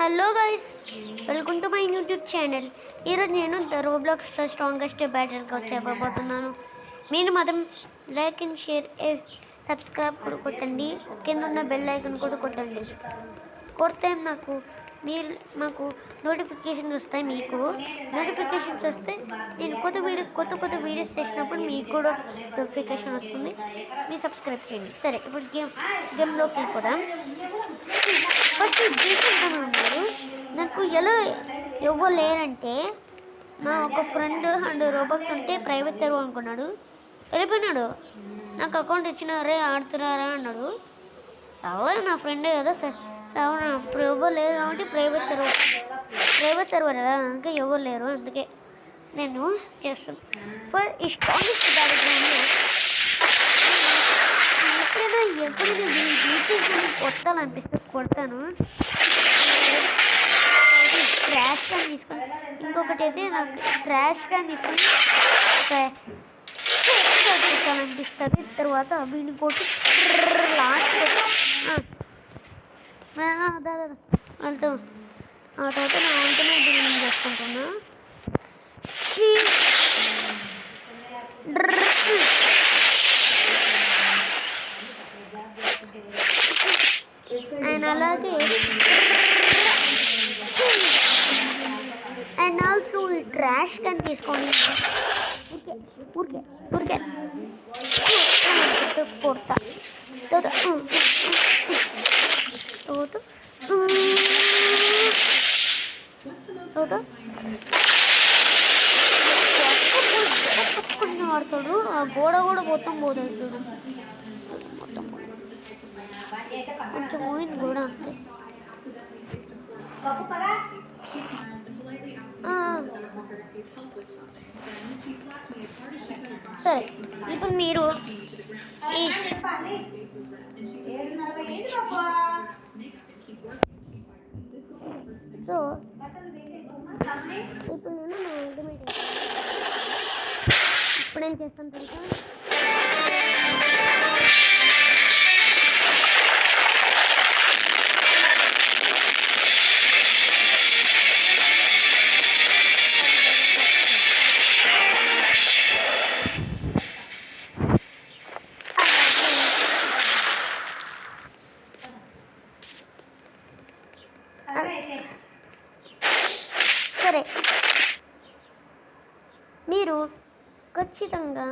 Hello guys, welcome to my YouTube channel. ఈరోజు నేను the రోబ్లాక్స్లో strongest బ్యాటర్గా చెప్పబోతున్నాను. మీరు మాత్రం లైక్ అండ్ షేర్ సబ్స్క్రైబ్ కూడా కొట్టండి. కింద ఉన్న బెల్ ఐకన్ కూడా కొట్టండి. కొడితే మాకు నోటిఫికేషన్ వస్తాయి. మీకు నోటిఫికేషన్స్ వస్తే నేను కొత్త వీడియోస్ చేసినప్పుడు మీకు కూడా నోటిఫికేషన్ వస్తుంది. మీరు సబ్స్క్రైబ్ చేయండి. సరే, ఇప్పుడు గేమ్లోకి వెళ్ళిపోదాం. ఫస్ట్ ఉన్నారు. నాకు ఎలా ఎవరు లేరంటే మా ఒక ఫ్రెండ్ అండ్ రోబోట్స్ ఉంటే ప్రైవేట్ సర్వర్ అనుకున్నాడు, వెళ్ళిపోయినాడు. నాకు అకౌంట్ ఇచ్చినారే ఆడుతున్నారా అన్నాడు. సరే, నా ఫ్రెండే కదా సార్. అవునా, ఇప్పుడు ఎవరు లేరు కాబట్టి ప్రైవేట్ సర్వర్ కదా, ఇంకా ఎవరు లేరు, అందుకే నేను చేస్తాను. ఫర్ ఈ స్ట్రాంగెస్ట్ బ్యాక్గ్రౌండ్ ఎప్పుడైనా బీచెస్ కొట్టాలనిపిస్తే కొడతాను. ట్రాష్ క్యాన్ తీసుకొని, ఇంకొకటి అయితే నాకు ట్రాష్ క్యాన్ తీసుకొని కొట్టాలనిపిస్తుంది. తర్వాత వీడిని కొట్టి లాస్ట్ వాళ్ళతో ఆ తర్వాత నా వంటనే బిల్డింగ్ చేసుకుంటున్నా. అండ్ అలాగే అండ్ ఆల్సో ఈ ట్రాష్ క్యాన్ తీసుకొని ఊరికే కొడతా. ఆడతాడు. ఆ గోడ కూడా మొత్తం పోతుంది చూడు, మొత్తం కొంచెం పోయింది గోడ అంతే. సరే, ఇప్పుడు మీరు సో ఇప్పుడు నేను నా అల్టిమేట్ ఇప్పుడేం చేస్తాను తెలుసా? సరే, మీరు ఖచ్చితంగా